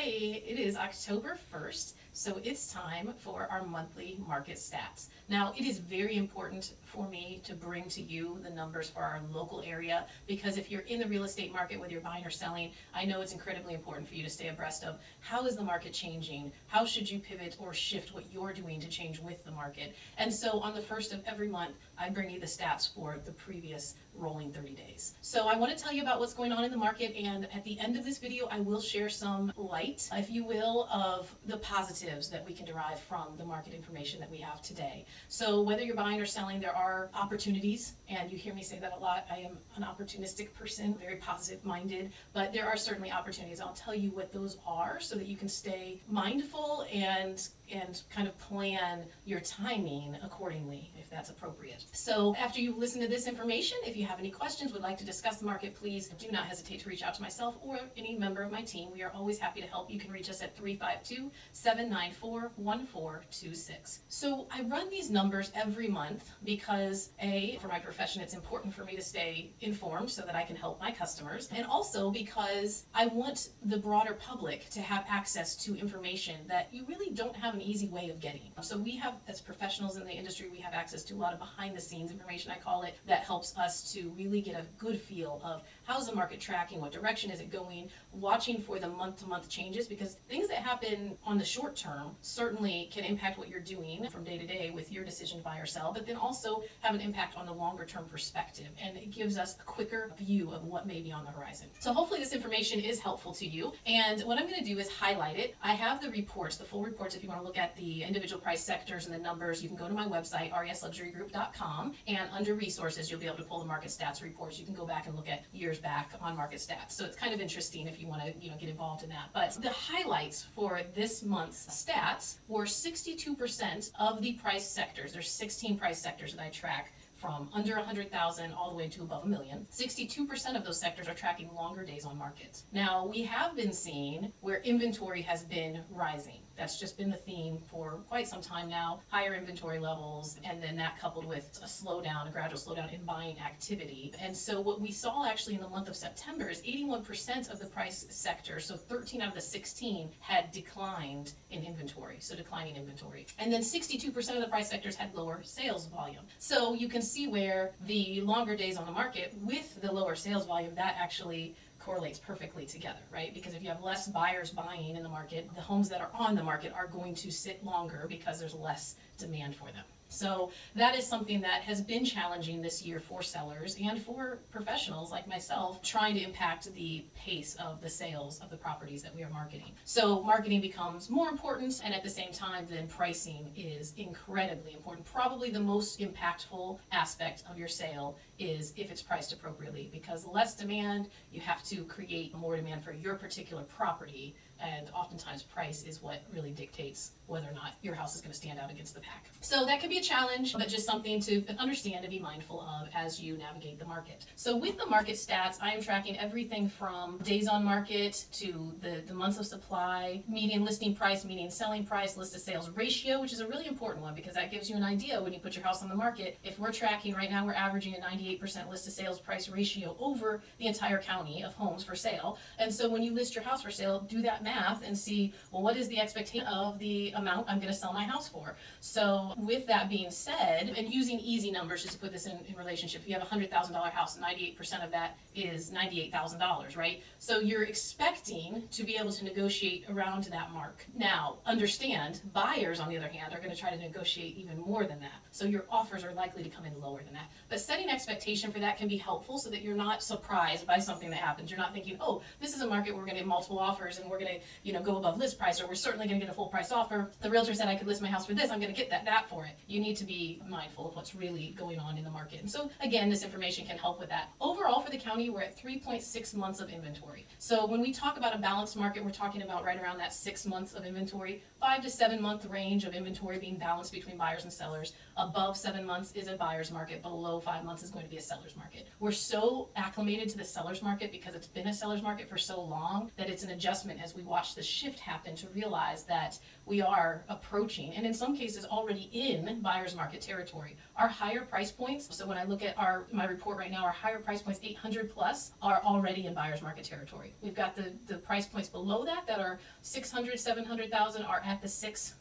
Today it is October 1st, so it's time for our monthly market stats. Now, it is very important for me to bring to you the numbers for our local area, because if you're in the real estate market, whether you're buying or selling, I know it's incredibly important for you to stay abreast of how is the market changing, how should you pivot or shift what you're doing to change with the market. And so on the first of every month, I bring you the stats for the previous rolling 30 days. So I want to tell you about what's going on in the market, and at the end of this video, I will share some light, if you will, of the positives that we can derive from the market information that we have today. So whether you're buying or selling, there are opportunities, and you hear me say that a lot. I am an opportunistic person, very positive minded, but there are certainly opportunities. I'll tell you what those are so that you can stay mindful and kind of plan your timing accordingly if that's appropriate. So after you've listened to this information, if you have any questions, would like to discuss the market, please do not hesitate to reach out to myself or any member of my team. We are always happy to help. You can reach us at 352-794-1426. So I run these numbers every month because for my profession, it's important for me to stay informed so that I can help my customers, and also because I want the broader public to have access to information that you really don't have an easy way of getting. So we have, as professionals in the industry, we have access to a lot of behind the scenes information, I call it, that helps us to really get a good feel of how's the market tracking, what direction is it going, watching for the month-to-month changes, because things that happen on the short term certainly can impact what you're doing from day to day with your decision to buy or sell, but then also have an impact on the longer term perspective, and it gives us a quicker view of what may be on the horizon. So hopefully this information is helpful to you, and what I'm going to do is highlight it. I have the reports, the full reports. If you want to look at the individual price sectors and the numbers, you can go to my website, resluxurygroup.com, and under resources you'll be able to pull the market stats reports. You can go back and look at years back on market stats. So it's kind of interesting if you want to get involved in that. But the highlights for this month's stats were 62% of the price sectors. There's 16 price sectors that I track, from under 100,000 all the way to above $1 million. 62% of those sectors are tracking longer days on market. Now, we have been seeing where inventory has been rising. That's just been the theme for quite some time now. Higher inventory levels, and then that coupled with a gradual slowdown in buying activity. And so what we saw actually in the month of September is 81% of the price sector, so 13 out of the 16, had declined in inventory, so declining inventory. And then 62% of the price sectors had lower sales volume. So you can see where the longer days on the market with the lower sales volume, that actually correlates perfectly together, right? Because if you have less buyers buying in the market, the homes that are on the market are going to sit longer because there's less demand for them. So that is something that has been challenging this year for sellers and for professionals like myself, trying to impact the pace of the sales of the properties that we are marketing. So marketing becomes more important, and at the same time, then pricing is incredibly important. Probably the most impactful aspect of your sale is if it's priced appropriately, because less demand, you have to create more demand for your particular property, and oftentimes price is what really dictates whether or not your house is going to stand out against the pack. So that could be a challenge, but just something to understand and be mindful of as you navigate the market. So with the market stats, I am tracking everything from days on market to the months of supply, median listing price, median selling price, list to sales ratio, which is a really important one because that gives you an idea when you put your house on the market. If we're tracking right now, we're averaging a 98% list to sales price ratio over the entire county of homes for sale. And so when you list your house for sale, do that math and see, well, what is the expectation of the amount I'm going to sell my house for? So with that being said, and using easy numbers just to put this in relationship, if you have a $100,000 house, 98% of that is $98,000, right? So you're expecting to be able to negotiate around that mark. Now, understand, buyers, on the other hand, are going to try to negotiate even more than that. So your offers are likely to come in lower than that. But setting expectation for that can be helpful so that you're not surprised by something that happens. You're not thinking, oh, this is a market where we're going to get multiple offers and we're going to go above list price, or we're certainly going to get a full price offer. The realtor said I could list my house for this, I'm going to get that for it. You need to be mindful of what's really going on in the market. And so again, this information can help with that. Overall for the county, we're at 3.6 months of inventory. So when we talk about a balanced market, we're talking about right around that 6 months of inventory, 5 to 7 month range of inventory being balanced between buyers and sellers. Above 7 months is a buyer's market, below 5 months is going to be a seller's market. We're so acclimated to the seller's market because it's been a seller's market for so long that it's an adjustment as we watch the shift happen to realize that we are approaching, and in some cases already in, buyer's market territory. Our higher price points, so when I look at my report right now, our higher price points, 800 plus, are already in buyer's market territory. We've got the price points below that are 600, 700,000 are at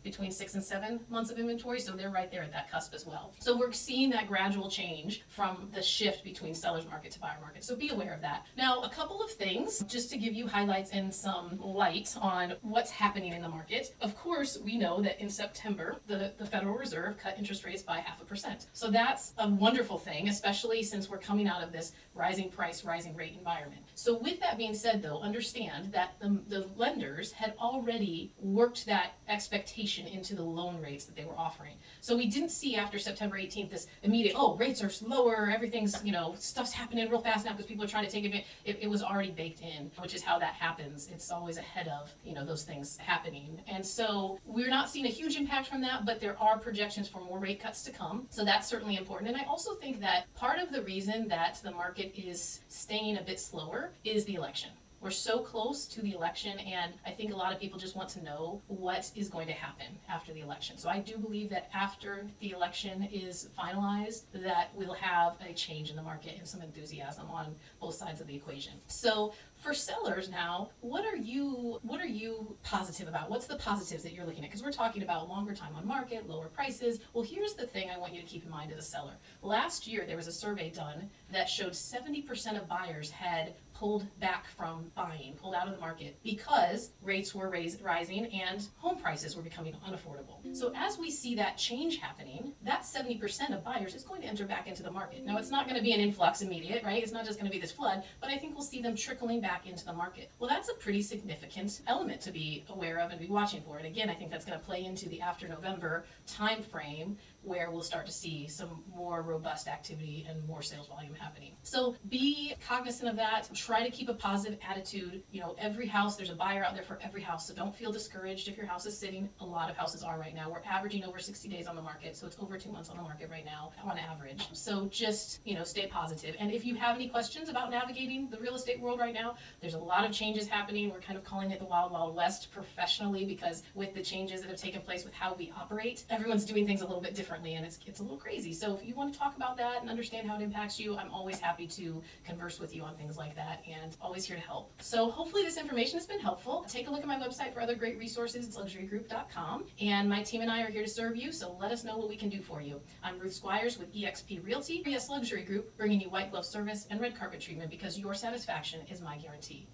between 6 and 7 months of inventory, so they're right there at that cusp as well. So we're seeing that gradual change from the shift between seller's market to buyer market. So be aware of that. Now, a couple of things just to give you highlights and some light on what's happening in the market. Of course, we know that in September, the Federal Reserve cut interest rates by 0.5%. So that's a wonderful thing, especially since we're coming out of this rising price, rising rate environment. So with that being said, though, understand that the lenders had already worked that expectation into the loan rates that they were offering. So we didn't see after September 18th this immediate, oh, rates are lower, everything's, stuff's happening real fast now because people are trying to take advantage. It was already baked in, which is how that happens. It's always ahead of, those things happening. And so we're not seeing a huge impact from that, but there are projections for more rate cuts to come. So that's certainly important. And I also think that part of the reason that the market is staying a bit slower is the election. We're so close to the election, and I think a lot of people just want to know what is going to happen after the election. So I do believe that after the election is finalized, that we'll have a change in the market and some enthusiasm on both sides of the equation. So for sellers now, what are you positive about? What's the positives that you're looking at? Because we're talking about longer time on market, lower prices. Well, here's the thing I want you to keep in mind as a seller. Last year, there was a survey done that showed 70% of buyers had pulled back from buying, pulled out of the market because rates were rising and home prices were becoming unaffordable. So as we see that change happening, that 70% of buyers is going to enter back into the market. Now, it's not going to be an influx immediate, right? It's not just going to be this flood, but I think we'll see them trickling back into the market. Well, that's a pretty significant element to be aware of and be watching for. And again, I think that's going to play into the after November time frame where we'll start to see some more robust activity and more sales volume happening. So be cognizant of that. Try to keep a positive attitude. Every house, there's a buyer out there for every house. So don't feel discouraged if your house is sitting. A lot of houses are right now. We're averaging over 60 days on the market. So it's over 2 months on the market right now on average. So just, stay positive. And if you have any questions about navigating the real estate world right now, there's a lot of changes happening. We're kind of calling it the Wild Wild West professionally because with the changes that have taken place with how we operate, everyone's doing things a little bit differently and it's a little crazy. So if you want to talk about that and understand how it impacts you, I'm always happy to converse with you on things like that and always here to help. So hopefully this information has been helpful. Take a look at my website for other great resources. It's luxurygroup.com, and my team and I are here to serve you, so let us know what we can do for you. I'm Ruth Squires with eXp Realty, Yes Luxury Group, bringing you white glove service and red carpet treatment because your satisfaction is my guarantee.